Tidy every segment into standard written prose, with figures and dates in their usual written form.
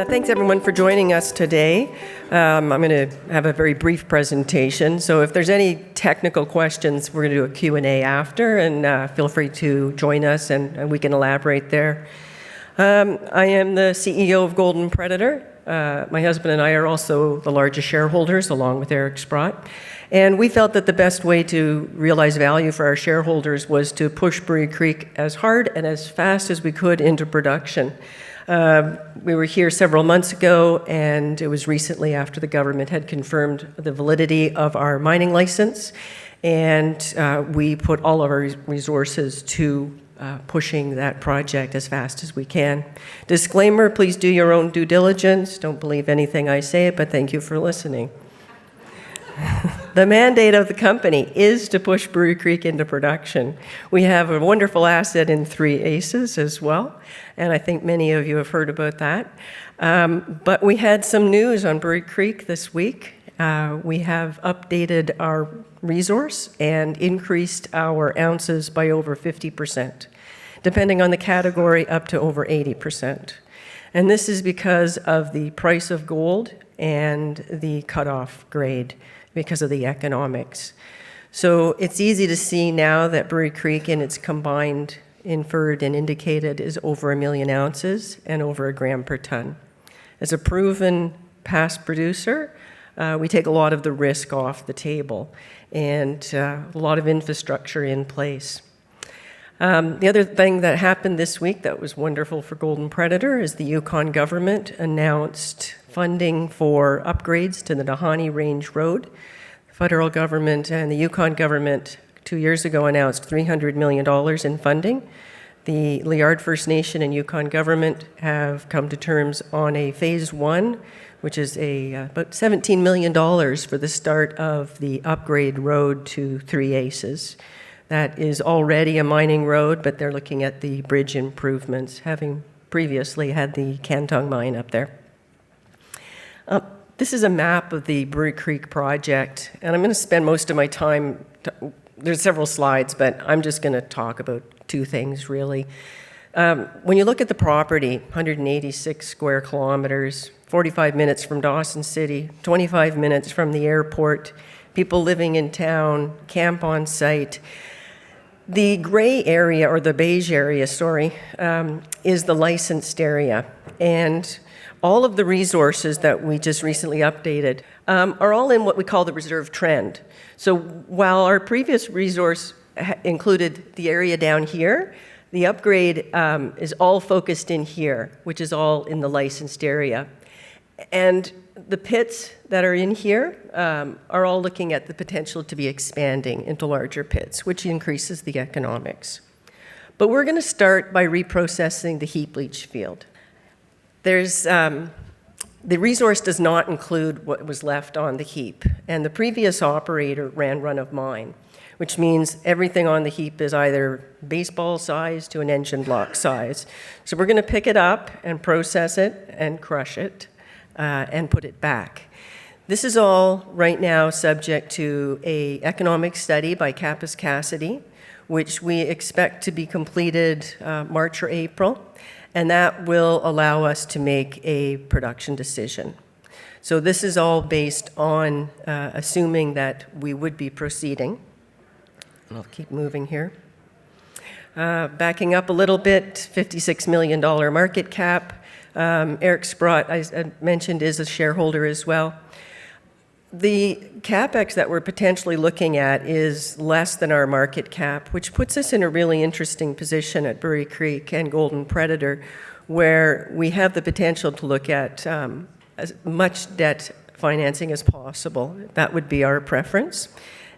Thanks everyone for joining us today. I'm going to have a very brief presentation, so if there's any technical questions, we're going to do a Q&A after, and feel free to join us and we can elaborate there. I am the CEO of Golden Predator. My husband and I are also the largest shareholders, along with Eric Sprott. And we felt that the best way to realize value for our shareholders was to push Brewery Creek as hard and as fast as we could into production. We were here several months ago, and it was recently after the government had confirmed the validity of our mining license, and we put all of our resources to pushing that project as fast as we can. Disclaimer, please do your own due diligence. Don't believe anything I say, but thank you for listening. The mandate of the company is to push Brewery Creek into production. We have a wonderful asset in Three Aces as well, and I think many of you have heard about that. But we had some news on Brewery Creek this week. We have updated our resource and increased our ounces by over 50%, depending on the category, up to over 80%. And this is because of the price of gold and the cutoff grade, because of the economics. So it's easy to see now that Brewery Creek in its combined inferred and indicated is over 1 million ounces and over 1 gram per ton. As a proven past producer, we take a lot of the risk off the table and a lot of infrastructure in place. The other thing that happened this week that was wonderful for Golden Predator is the Yukon government announced funding for upgrades to the Nahanni Range Road. The federal government and the Yukon government 2 years ago announced $300 million in funding. The Liard First Nation and Yukon government have come to terms on a phase 1, which is about $17 million for the start of the upgrade road to Three Aces. That is already a mining road, but they're looking at the bridge improvements, having previously had the Cantong mine up there. This is a map of the Brewery Creek project, and I'm going to spend most of my time, there's several slides, but I'm just going to talk about 2 things, really. When you look at the property, 186 square kilometers, 45 minutes from Dawson City, 25 minutes from the airport, people living in town, camp on site. The gray area, or the beige area, is the licensed area. And all of the resources that we just recently updated are all in what we call the reserve trend. So while our previous resource included the area down here, the upgrade is all focused in here, which is all in the licensed area. And the pits that are in here are all looking at the potential to be expanding into larger pits, which increases the economics. But we're going to start by reprocessing the heap leach field. The resource does not include what was left on the heap, and the previous operator ran run of mine, which means everything on the heap is either baseball size to an engine block size. So we're going to pick it up and process it and crush it and put it back. This is all right now subject to an economic study by Kappes Cassidy, which we expect to be completed March or April. And that will allow us to make a production decision. So this is all based on assuming that we would be proceeding. And I'll keep moving here. Backing up a little bit, $56 million market cap. Eric Sprott, I mentioned, is a shareholder as well. The CapEx that we're potentially looking at is less than our market cap, which puts us in a really interesting position at Brewery Creek and Golden Predator, where we have the potential to look at as much debt financing as possible. That would be our preference.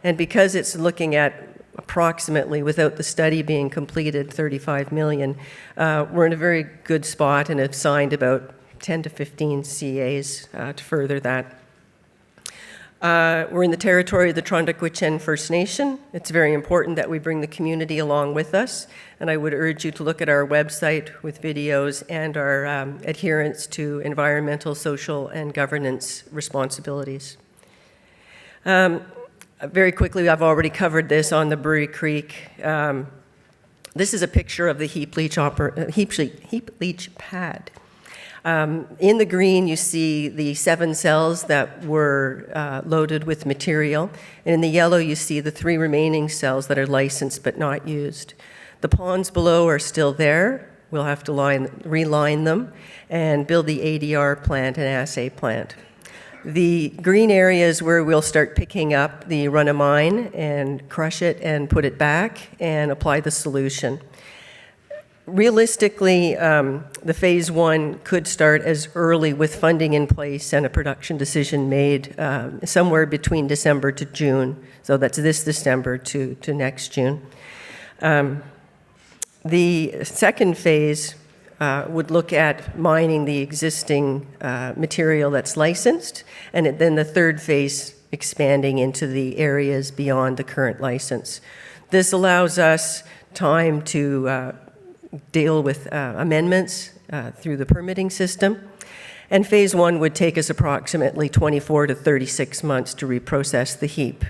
And because it's looking at approximately, without the study being completed, $35 million, we're in a very good spot and have signed about 10 to 15 CAs to further that. We're in the territory of the Trondok-Wicen First Nation. It's very important that we bring the community along with us, and I would urge you to look at our website with videos and our adherence to environmental, social, and governance responsibilities. Very quickly, I've already covered this on the Brewery Creek. This is a picture of the heap leach pad. In the green, you see the 7 cells that were loaded with material. And in the yellow, you see the 3 remaining cells that are licensed but not used. The ponds below are still there. We'll have to reline them and build the ADR plant and assay plant. The green area is where we'll start picking up the run-of-mine and crush it and put it back and apply the solution. Realistically, the phase 1 could start as early with funding in place and a production decision made somewhere between December to June. So that's this December to next June. The second phase would look at mining the existing material that's licensed, and then the third phase expanding into the areas beyond the current license. This allows us time to deal with amendments through the permitting system. And phase 1 would take us approximately 24 to 36 months to reprocess the heap.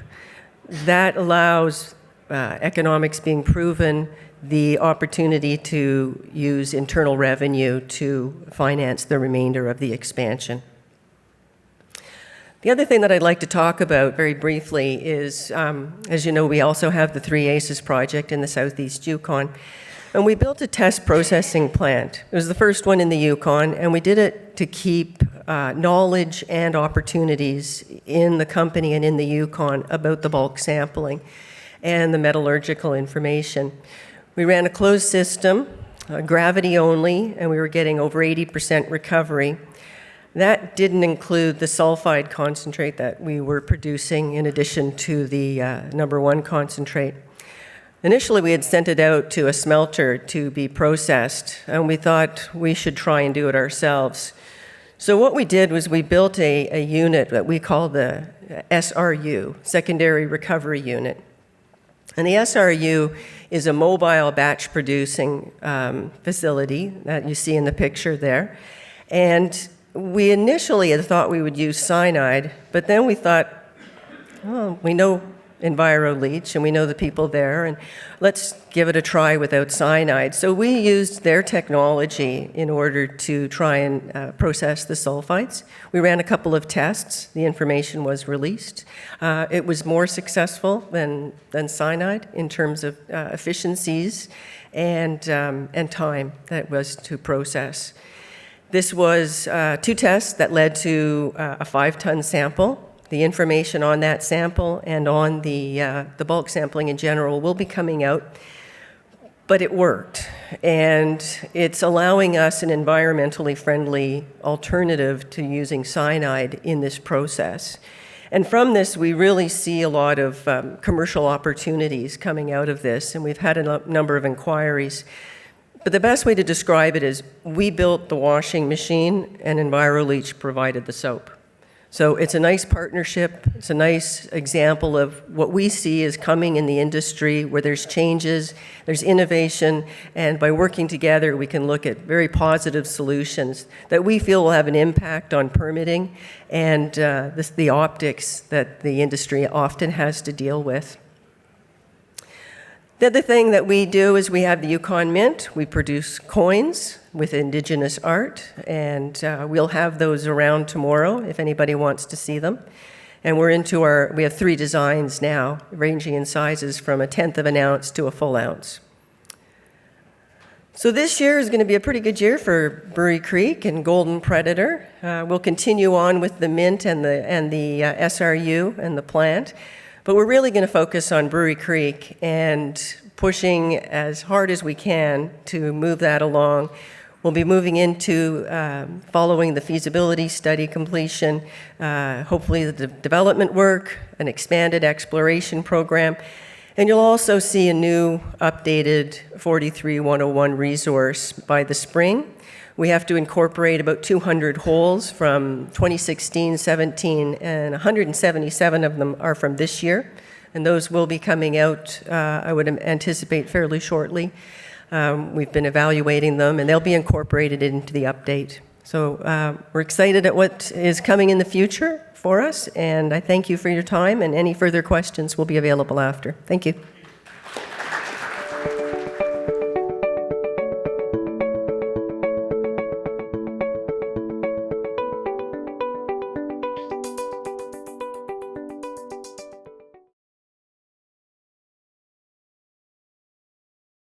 That allows, economics being proven, the opportunity to use internal revenue to finance the remainder of the expansion. The other thing that I'd like to talk about very briefly is, as you know, we also have the 3 ACES project in the southeast Yukon. And we built a test processing plant. It was the first one in the Yukon, and we did it to keep knowledge and opportunities in the company and in the Yukon about the bulk sampling and the metallurgical information. We ran a closed system, gravity only, and we were getting over 80% recovery. That didn't include the sulfide concentrate that we were producing in addition to the number 1 concentrate. Initially, we had sent it out to a smelter to be processed, and we thought we should try and do it ourselves. So what we did was we built a unit that we call the SRU, Secondary Recovery Unit. And the SRU is a mobile batch producing facility that you see in the picture there. And we initially had thought we would use cyanide, but then we thought, oh, we know EnviroLeach, and we know the people there, and let's give it a try without cyanide. So we used their technology in order to try and process the sulfides. We ran a couple of tests. The information was released. It was more successful than cyanide in terms of efficiencies and time that was to process. This was 2 tests that led to a 5-ton sample. The information on that sample and on the bulk sampling in general will be coming out, but it worked. And it's allowing us an environmentally friendly alternative to using cyanide in this process. And from this, we really see a lot of commercial opportunities coming out of this, and we've had a number of inquiries. But the best way to describe it is we built the washing machine and EnviroLeach provided the soap. So it's a nice partnership. It's a nice example of what we see is coming in the industry where there's changes, there's innovation, and by working together, we can look at very positive solutions that we feel will have an impact on permitting and the optics that the industry often has to deal with. The other thing that we do is we have the Yukon Mint. We produce coins with Indigenous art, and we'll have those around tomorrow if anybody wants to see them. And we have 3 designs now, ranging in sizes from 1/10 of an ounce to a full ounce. So this year is going to be a pretty good year for Brewery Creek and Golden Predator. We'll continue on with the Mint and the SRU and the plant. But we're really going to focus on Brewery Creek and pushing as hard as we can to move that along. We'll be moving into following the feasibility study completion, hopefully the development work, an expanded exploration program, and you'll also see a new updated 43-101 resource by the spring. We have to incorporate about 200 holes from 2016, 17, and 177 of them are from this year. And those will be coming out, I would anticipate, fairly shortly. We've been evaluating them, and they'll be incorporated into the update. So we're excited at what is coming in the future for us, and I thank you for your time, and any further questions will be available after. Thank you.